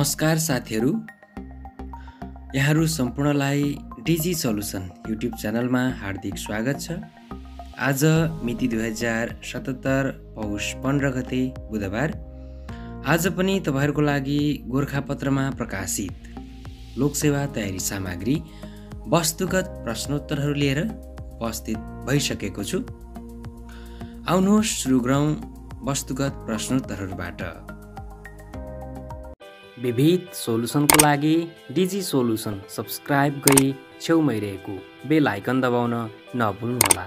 नमस्कार साथीहरू, यहाँहरू सम्पूर्णलाई डिजी सल्युसन युट्युब च्यानलमा हार्दिक स्वागत छ। आज मिति 2077 पौष 15 गते बुधबार। आज पनि तपाईहरुको लागि गोरखापत्रमा प्रकाशित लोकसेवा तयारी सामग्री वस्तुगत प्रश्नोत्तरहरू लिएर उपस्थित भइसकेको छु। आउनुहोस् सुरु गरौँ वस्तुगत प्रश्नोत्तरहरूबाट। विविध सोलुसनको लागि डिजी सोलुसन सब्स्क्राइब गरी छेउमै रहेको बेल आइकन दबाउन नभुल्नुहोला।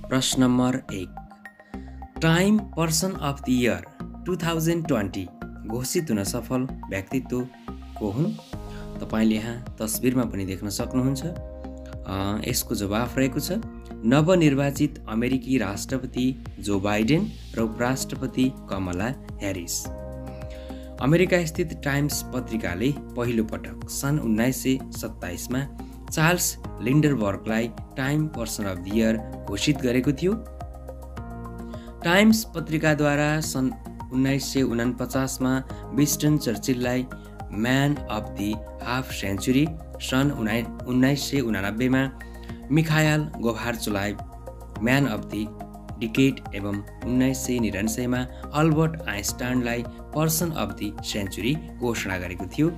प्रश्न number 1, time person of the year 2020 घोषित हुन सफल व्यक्तित्व को हुन्? तपाईले यहाँ तस्बिरमा पनि देख्न सक्नुहुन्छ। यसको जवाफ रहेको छ नवनिर्वाचित अमेरिकी राष्ट्रपति जो बाइडेन र उपराष्ट्रपति कमला ह्यारिस। अमेरिका स्थित टाइम्स पत्रिकाले पहिलो पटक सन् 1927 मा चार्ल्स लिन्डरबर्गलाई Time person of the year घोषित गरेको थियो। टाइम्स पत्रिकाद्वारा सन् 1949 मा विन्स्टन चर्चिललाई man of the half century, सन् 1989 मा Mikhail Gorbachev man of the decade एवं 1999 मा अल्बर्ट आइन्स्टाइनलाई पर्सन अफ द सेन्चुरी घोषणा गरेको थियो।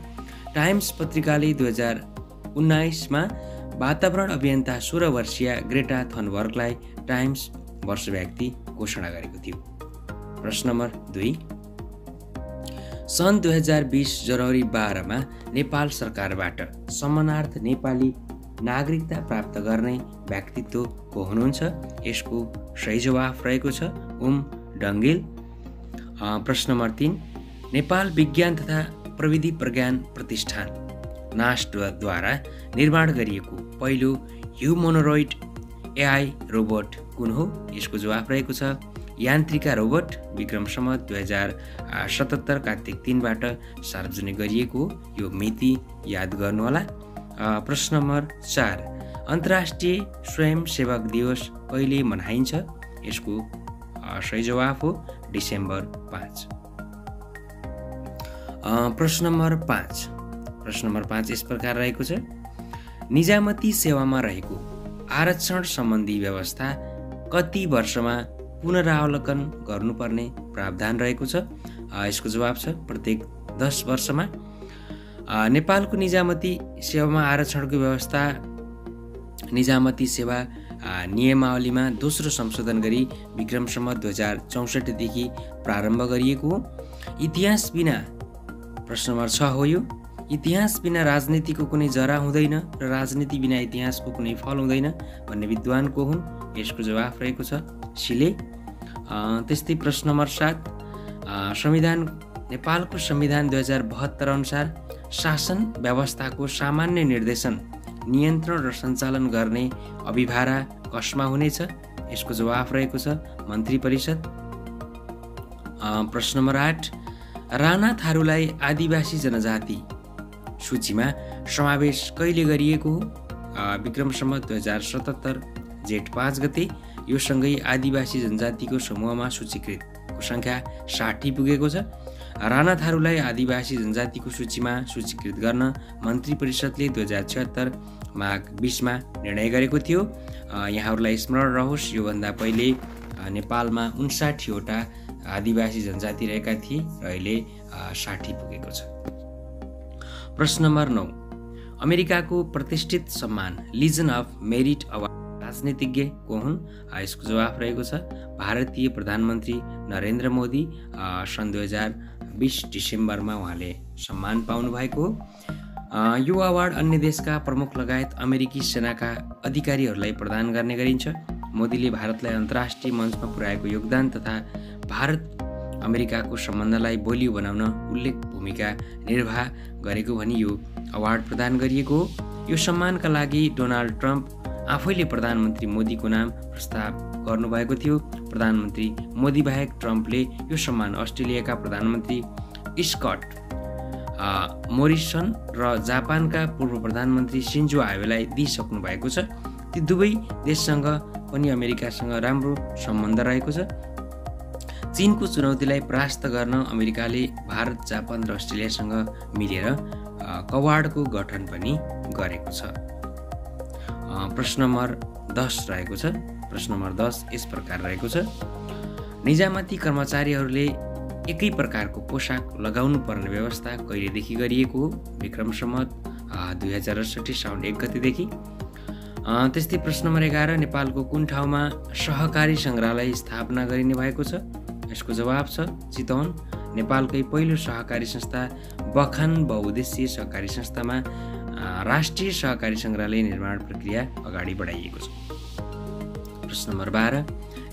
टाइम्स पत्रिकाले 2019 मा वातावरण अभियन्ता 16 वर्षीय ग्रेटा थनबर्गलाई टाइम्स वर्ष व्यक्ति घोषणा गरेको थियो। प्रश्न नम्बर 2, सन् 2020 जनवरी 12 मा नेपाल सरकारबाट सम्मानार्थ नेपाली नागरिकता प्राप्त गर्ने व्यक्तित्व को हुनुहुन्छ? यसको सही जवाफ रहेको छ ओम डङ्गेल। प्रश्न नम्बर 3, नेपाल विज्ञान तथा प्रविधि प्रज्ञान प्रतिष्ठान नास्टद्वारा निर्माण गरिएको पहिलो ह्युमनोइड एआई रोबोट कुन हो? यसको जवाफ रहेको छ यान्त्रिका रोबोट। विक्रम सम्वत 2077 कार्तिक 3 बाट सार्वजनिक गरिएको यो मिति याद गर्नुहोला। प्रश्न नम्बर 4, अन्तर्राष्ट्रिय स्वयंसेवक दिवस कहिले मनाइन्छ? यसको सही जवाफ हो डिसेम्बर 5। प्रश्न नम्बर 5 यस प्रकार रहेको छ निजामती सेवामा रहेको आरक्षण सम्बन्धी व्यवस्था कति वर्षमा पुनरावलोकन गर्नुपर्ने प्रावधान रहेको छ? यसको जवाब छ प्रत्येक 10 वर्षमा। नेपालको निजामती सेवामा आरक्षणको व्यवस्था निजामती सेवा नियमावलीमा दोस्रो संशोधन गरी विक्रम सम्वत 2064 देखि प्रारम्भ गरिएको हो। इतिहास बिना प्रश्न नम्बर 6 हो यो, इतिहास बिना राजनीतिको कुनै जरा हुँदैन र राजनीति बिना इतिहासको कुनै फल हुँदैन भन्ने विद्वान को हुन्? यसको जवाफ रहेको छ सिले। त्यस्तै प्रश्न नम्बर 7, संविधान नेपालको संविधान 2072 अनुसार शासन व्यवस्थाको सामान्य निर्देशन, नियन्त्रण र सञ्चालन गर्ने अभिभारा कसमा हुनेछ? यसको जवाफ रहेको छ मन्त्री परिषद। प्रश्न नम्बर 8, राणा थारूलाई आदिवासी जनजाति सूचीमा समावेश कहिले गरिएको हो? विक्रम सम्वत 2077 जेठ 5 गते। यो सँगै आदिवासी जनजातिको समूहमा सूचीकृतको संख्या 60 पुगेको छ। राणा थारूलाई आदिवासी जनजातिको सूचीमा सूचीकृत गर्न मन्त्री परिषदले 2076 माघ 20 मा निर्णय गरेको थियो। यहाँहरूलाई स्मरण रहोस् योभन्दा पहिले नेपालमा 59 वटा आदिवासी जनजाति रहेका थिए र अहिले 60 पुगेको छ। प्रश्न नम्बर 9, अमेरिकाको प्रतिष्ठित सम्मान लिजन अफ मेरिट अवार्ड राजनीतिज्ञ को हुन्? यसको जवाफ रहेको छ भारतीय प्रधानमन्त्री नरेन्द्र मोदी। सन् 2020 डिसेम्बरमा उहाँले सम्मान पाउनु भएको हो। यो अवार्ड अन्य देशका प्रमुख लगायत अमेरिकी सेनाका अधिकारीहरूलाई प्रदान गर्ने गरिन्छ। मोदीले भारतलाई अन्तर्राष्ट्रिय मञ्चमा पुर्याएको योगदान तथा भारत अमेरिकाको सम्बन्धलाई बलियो बनाउन उल्लेख भूमिका निर्वाह गरेको भनी यो अवार्ड प्रदान गरिएको हो। यो सम्मानका लागि डोनाल्ड ट्रम्प आफैले प्रधानमन्त्री मोदीको नाम प्रस्ताव गर्नुभएको थियो। प्रधानमन्त्री मोदी बाहेक ट्रम्पले यो सम्मान अस्ट्रेलियाका प्रधानमन्त्री स्कट मोरिसन र जापानका पूर्व प्रधानमन्त्री सिन्जो आबेलाई दिइसक्नु भएको छ। ती दुवै देशसँग पनि अमेरिकासँग राम्रो सम्बन्ध रहेको छ। चीनको चुनौतीलाई परास्त गर्न अमेरिकाले भारत, जापान र अस्ट्रेलियासँग मिलेर क्वाडको गठन पनि गरेको छ। प्रश्न नम्बर 10 रहेको छ। प्रश्न नम्बर 10 यस प्रकार रहेको छ। निजामती कर्मचारीहरूले एकै प्रकारको पोसाक लगाउनु पर्ने व्यवस्था कहिलेदेखि गरिएको हो? विक्रम सम्वत 2068 साउन 1 गतेदेखि। त्यस्तै प्रश्न नम्बर 11 नेपालको कुन ठाउँमा सहकारी सङ्ग्रहालय स्थापना गरिने भएको छ? यसको जवाब छ चितवन। नेपालकै पहिलो सहकारी संस्था बखान बहुउद्देश्य सहकारी संस्थामा राष्ट्रिय सहकारी सङ्ग्रहालय निर्माण प्रक्रिया अगाडि बढाइएको छ। प्रश्न नम्बर 12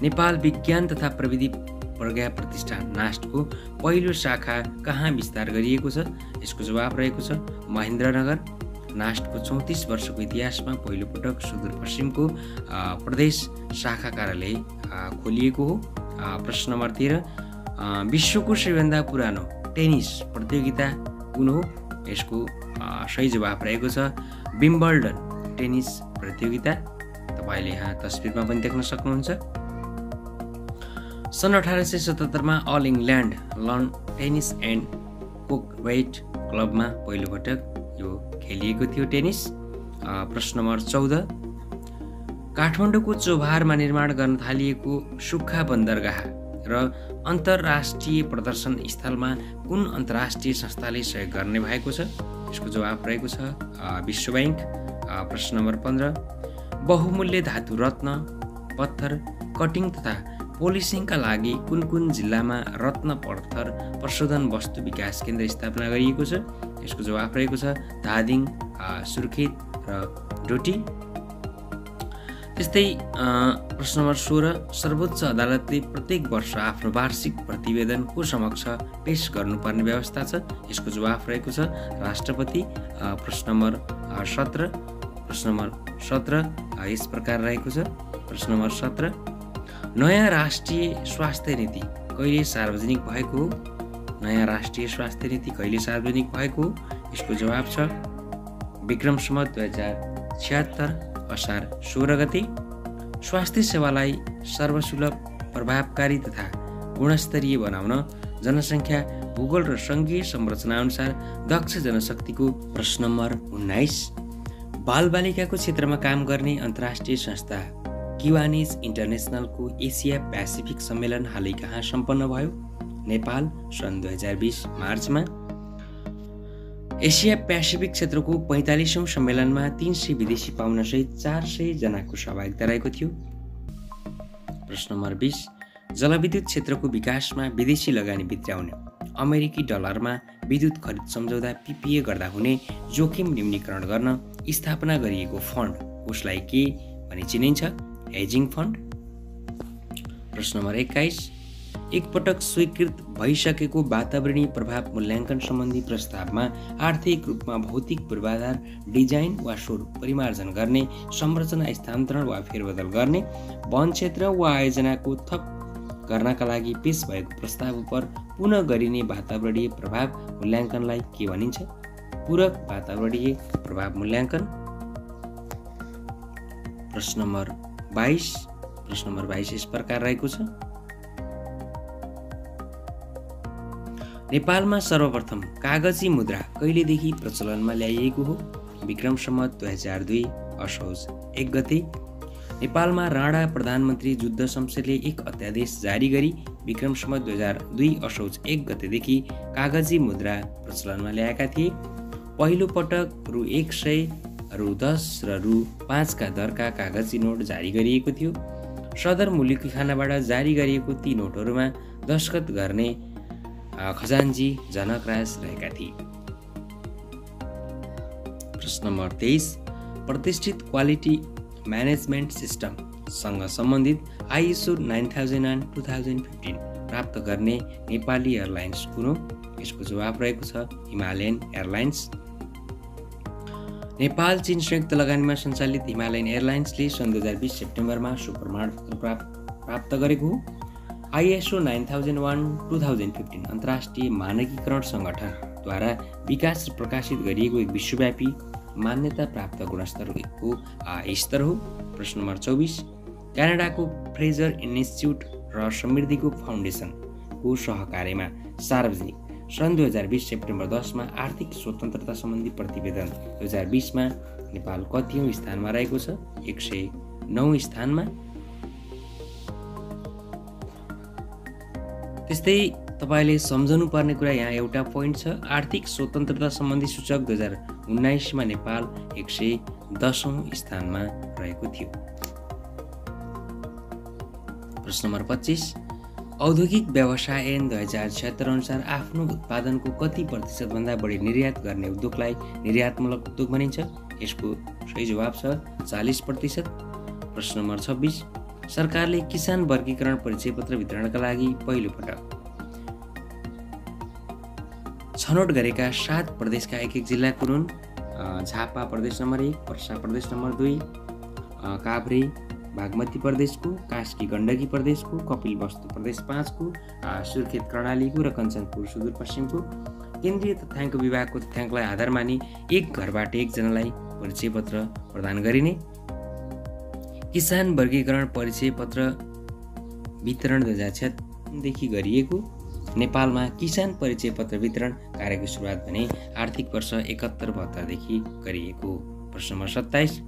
नेपाल विज्ञान तथा प्रविधि प्रज्ञा प्रतिष्ठान नास्टको पहिलो शाखा कहाँ विस्तार गरिएको छ? यसको जवाब रहेको छ महेन्द्रनगर। नास्टको 34 वर्षको इतिहासमा पहिलो पटक सुदूरपश्चिमको प्रदेश शाखा कार्यालय खोलिएको हो। प्रश्न नम्बर 13 विश्वको सबैभन्दा पुरानो टेनिस प्रतियोगिता कुन हो? यसको सही जवाब रहेको छ विम्बल्डन टेनिस प्रतियोगिता। तपाईँले यहाँ तस्बिरमा पनि देख्न सक्नुहुन्छ। सन् 1877 मा All England Lawn Tennis and Croquet क्लबमा पहिलो पटक यो खेलिएको थियो टेनिस। प्रश्न नम्बर 14 काठमाडौँको चोभारमा निर्माण गर्न थालिएको सुक्खा बन्दरगाह र अन्तर्राष्ट्रिय प्रदर्शन स्थलमा कुन अन्तर्राष्ट्रिय संस्थाले सहयोग गर्ने भएको छ? यसको जवाब रहेको छ विश्व ब्याङ्क। प्रश्न नम्बर 15 बहुमूल्य धातु रत्न पत्थर कटिङ तथा पोलिसिङका लागि कुन कुन जिल्लामा रत्न पत्थर प्रशोधन वस्तु विकास केन्द्र स्थापना गरिएको छ? यसको जवाब रहेको छ धादिङ, सुर्खेत र डोटी। त्यस्तै प्रश्न नम्बर 16 सर्वोच्च अदालतले प्रत्येक वर्ष आफ्नो वार्षिक प्रतिवेदन को समक्ष पेश गर्नुपर्ने व्यवस्था छ? यसको जवाब रहेको छ राष्ट्रपति। प्रश्न नम्बर 17 यस प्रकार रहेको छ। प्रश्न नम्बर 17 नयाँ राष्ट्रिय स्वास्थ्य नीति कहिले सार्वजनिक भएको हो? नयाँ राष्ट्रिय स्वास्थ्य नीति कहिले सार्वजनिक भएको हो? यसको जवाब छ विक्रम सम्वत 2076 असार 16 गते। स्वास्थ्य सेवालाई सर्वसुलभ प्रभावकारी तथा गुणस्तरीय बनाउन जनसङ्ख्या भूगोल र सङ्घीय संरचना अनुसार दक्ष जनशक्तिको। प्रश्न नम्बर 19 बालबालिकाको क्षेत्रमा काम गर्ने अन्तर्राष्ट्रिय संस्था किवानिज इन्टरनेसनलको एसिया पेसिफिक सम्मेलन हालै कहाँ सम्पन्न भयो? नेपाल सन् 2020 मार्चमा। एसिया पेसिफिक क्षेत्रको 45औं सम्मेलनमा 300 विदेशी पाहुनासहित 400 जनाको सहभागिता रहेको थियो। प्रश्न नम्बर 20 जलविद्युत क्षेत्रको विकासमा विदेशी लगानी भित्र्याउने अमेरिकी डलरमा विद्युत खरिद सम्झौता PPA गर्दा हुने जोखिम न्यूनीकरण गर्न स्थापना गरिएको फन्ड उसलाई के भनी चिनिन्छ? Hedging fund. प्रश्न नम्बर 21 एकपटक स्वीकृत भइसकेको वातावरणीय प्रभाव मूल्याङ्कन सम्बन्धी प्रस्तावमा आर्थिक रूपमा भौतिक पूर्वाधार डिजाइन वा स्वरूप परिमार्जन गर्ने, संरचना स्थानान्तरण वा फेरबदल गर्ने, वन क्षेत्र वा आयोजनाको थप गर्नका लागि पेश भएको प्रस्ताव उप पुनः गरिने वातावरणीय प्रभाव मूल्याङ्कनलाई के भनिन्छ? पूरक वातावरणीय प्रभाव मूल्याङ्कन। प्रश्न नम्बर 22 यस प्रकार रहेको छ नेपालमा सर्वप्रथम कागजी मुद्रा कहिलेदेखि प्रचलनमा ल्याइएको हो? विक्रम सम्वत 2002 असोज 1 गते। नेपालमा राणा प्रधानमन्त्री जुद्ध शमशेरले एक अध्यादेश जारी गरी विक्रम सम्वत 2002 असोज 1 गतेदेखि कागजी मुद्रा प्रचलनमा ल्याएका थिए। पहिलो पटक रु 100, रु 10 र रु 5 का दरका कागजी नोट जारी गरिएको थियो। सदर मुलुकी खानाबाट जारी गरिएको ती नोटहरूमा दस्तखत गर्ने खजान्जी जनकराज रहेका थिए। प्रश्न नम्बर 23 प्रतिष्ठित क्वालिटी म्यानेजमेन्ट सिस्टमसँग सम्बन्धित ISO 9001:2015 प्राप्त गर्ने नेपाली एयरलाइन्स कुन हो? यसको जवाब रहेको छ हिमालयन एयरलाइन्स। नेपाल चीन संयुक्त लगानीमा सञ्चालित हिमालयन एयरलाइन्सले सन् 2020 सेप्टेम्बरमा सुप्रमाणपत्र प्राप्त गरेको हो। ISO 9001:2015 अन्तर्राष्ट्रिय मानकीकरण सङ्गठनद्वारा विकास र प्रकाशित गरिएको एक विश्वव्यापी मान्यता प्राप्त गुणस्तरको स्तर हो। प्रश्न नम्बर 24 क्यानाडाको फ्रेजर इन्स्टिच्युट र समृद्धिको फाउन्डेसन को सहकार्यमा सार्वजनिक सन् 2020 सेप्टेम्बर 10 मा आर्थिक स्वतन्त्रता सम्बन्धी प्रतिवेदन 2020 मा नेपाल कतिौं स्थानमा रहेको छ? 109 स्थानमा। त्यस्तै तपाईले सम्झनु पर्ने कुरा यहाँ एउटा पोइन्ट छ। आर्थिक स्वतन्त्रता सम्बन्धी सूचक 2019 मा नेपाल 110औं स्थानमा रहेको थियो। प्रश्न नम्बर 25, औद्योगिक व्यवसाय ऐन 2076 अनुसार आफ्नो उत्पादनको कति प्रतिशत भन्दा बढी निर्यात गर्ने उद्योगलाई निर्यातमूलक उद्योग भनिन्छ? यसको सही जवाब छ 40%। प्रश्न नम्बर 26, सरकारले किसान वर्गीकरण परिचय पत्र वितरणका लागि पहिलो पटक छनौट गरेका 7 प्रदेशका एक जिल्ला कुन हुन्? झापा प्रदेश नम्बर 1, पर्सा प्रदेश नम्बर 2, काभ्रे बागमती प्रदेशको, कास्की गण्डकी प्रदेशको, कपिलवस्तु प्रदेश 5 को, सुर्खेत कर्णालीको र कञ्चनपुर सुदूरपश्चिमको। केन्द्रीय तथ्याङ्क विभागको तथ्याङ्कलाई आधार मानी एक घरबाट एकजनालाई परिचय पत्र प्रदान गरिने। किसान वर्गीकरण परिचय पत्र वितरण 2006 देखि गरिएको। नेपालमा किसान परिचय पत्र वितरण कार्यको सुरुवात भने आर्थिक वर्ष 71-72 देखि गरिएको। प्रश्न नम्बर 27,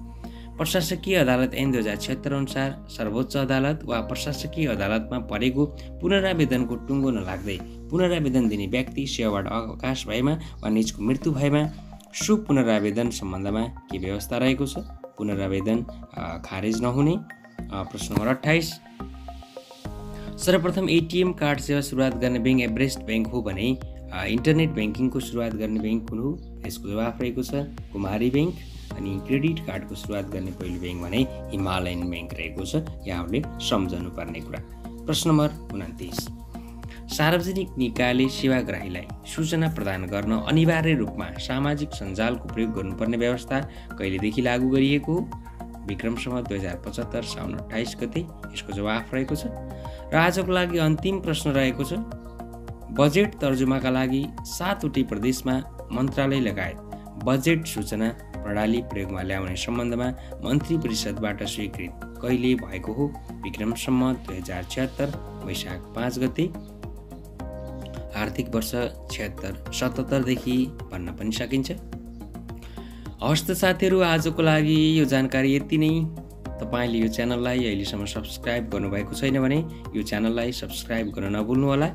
प्रशासकीय अदालत ऐन 2076 अनुसार सर्वोच्च अदालत वा प्रशासकीय अदालतमा परेको पुनरावेदनको टुङ्गो नलाग्दै पुनरावेदन दिने व्यक्ति सेवाबाट अवकाश भएमा वा निजको मृत्यु भएमा सो पुनरावेदन सम्बन्धमा के व्यवस्था रहेको छ? पुनरावेदन खारेज नहुने। प्रश्न नम्बर 28, सर्वप्रथम एटीएम कार्ड सेवा सुरुवात गर्ने बैंक एभरेस्ट बैंक हो भने इन्टरनेट ब्याङ्किङको सुरुवात गर्ने बैंक कुन हो? यसको जवाफ रहेको छ कुमारी बैंक। अनि क्रेडिट कार्डको सुरुवात गर्ने पहिलो बैंक भने हिमालयन बैंक रहेको छ। यहाँहरूले सम्झनु पर्ने कुरा। प्रश्न नम्बर 29, सार्वजनिक निकायले सेवाग्राहीलाई सूचना प्रदान गर्न अनिवार्य रूपमा सामाजिक सञ्जालको प्रयोग गर्नुपर्ने व्यवस्था कहिलेदेखि लागू गरिएको? विक्रम सम्वत 2075 साउन 28 गते। यसको जवाफ रहेको छ। र आजको लागि अन्तिम प्रश्न रहेको छ, बजेट तर्जुमाका लागि 7वटै प्रदेशमा मन्त्रालय लगायत बजेट सूचना प्रणाली प्रयोगमा ल्याउने सम्बन्धमा मन्त्री परिषदबाट स्वीकृत कहिले भएको हो? विक्रम सम्वत 2076 वैशाख 5 गते। आर्थिक वर्ष 76-77 देखि भन्न पनि सकिन्छ। हवस् त साथीहरू, आजको लागि यो जानकारी यति नै। तपाईले यो च्यानललाई अहिलेसम्म सब्स्क्राइब गर्नुभएको छैन भने यो च्यानललाई सब्स्क्राइब गर्न नभुल्नुहोला।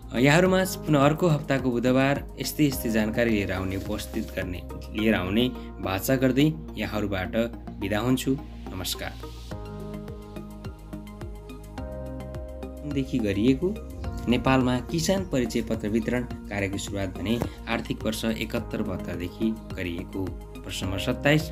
यहाँहरूमा पुनः अर्को हप्ताको बुधबार यस्तै जानकारी लिएर आउने वाचा गर्दै यहाँहरूबाट बिदा हुन्छु। नमस्कार। देखि गरिएको नेपालमा किसान परिचय पत्र वितरण कार्यको सुरुवात भने आर्थिक वर्ष 71-72 देखि गरिएको। प्रश्न नम्बर 27,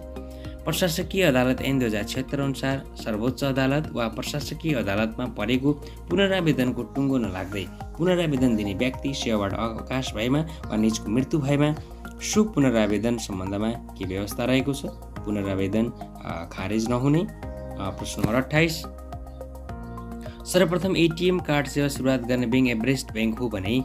प्रशासकीय अदालत ऐन 2076 अनुसार सर्वोच्च अदालत वा प्रशासकीय अदालतमा परेको पुनरावेदनको टुङ्गो नलाग्दै पुनरावेदन दिने व्यक्ति सेवाबाट अवकाश भएमा वा निजको मृत्यु भएमा सो पुनरावेदन सम्बन्धमा के व्यवस्था रहेको छ? पुनरावेदन खारेज नहुने। प्रश्न नम्बर 28, सर्वप्रथम एटीएम कार्ड सेवा सुरुवात गर्ने बैंक एभरेस्ट बैंक हो भने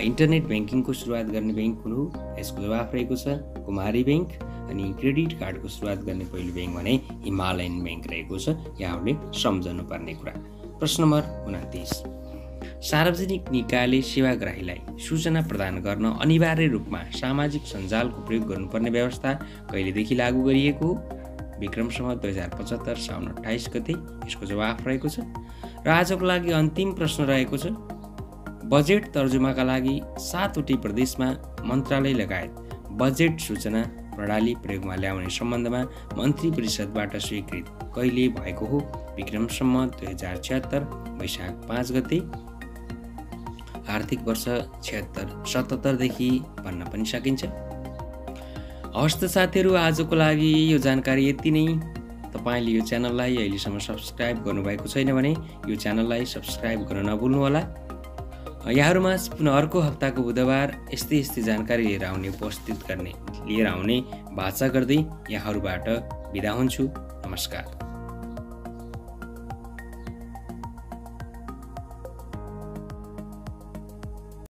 इन्टरनेट ब्याङ्किङको सुरुवात गर्ने बैंक कुन हो? यसको जवाफ रहेको छ कुमारी बैंक। अनि क्रेडिट कार्डको सुरुवात गर्ने पहिलो बैंक भने हिमालयन बैंक रहेको छ। यहाँहरूले सम्झनु पर्ने कुरा। प्रश्न नम्बर 29, सार्वजनिक निकायले सेवाग्राहीलाई सूचना प्रदान गर्न अनिवार्य रूपमा सामाजिक सञ्जालको प्रयोग गर्नुपर्ने व्यवस्था कहिलेदेखि लागू गरिएको? विक्रम सम्वत 2075 साउन 28 गते। यसको जवाफ रहेको छ। र आजको लागि अन्तिम प्रश्न रहेको छ, बजेट तर्जुमाका लागि 7वटै प्रदेशमा मन्त्रालय लगायत बजेट सूचना प्रणाली प्रयोगमा ल्याउने सम्बन्धमा मन्त्री परिषदबाट स्वीकृत कहिले भएको हो? विक्रम सम्वत 2076 वैशाख 5 गते। आर्थिक वर्ष 76-77 देखि भन्न पनि सकिन्छ। हवस् त साथीहरू, आजको लागि यो जानकारी यति नै। तपाईले यो च्यानललाई अहिलेसम्म सब्स्क्राइब गर्नुभएको छैन भने यो च्यानललाई सब्स्क्राइब गर्न नभुल्नुहोला। यहाँहरूमा पुनः अर्को हप्ताको बुधबार यस्तै जानकारी लिएर आउने वाचा गर्दै यहाँहरूबाट बिदा हुन्छु। नमस्कार।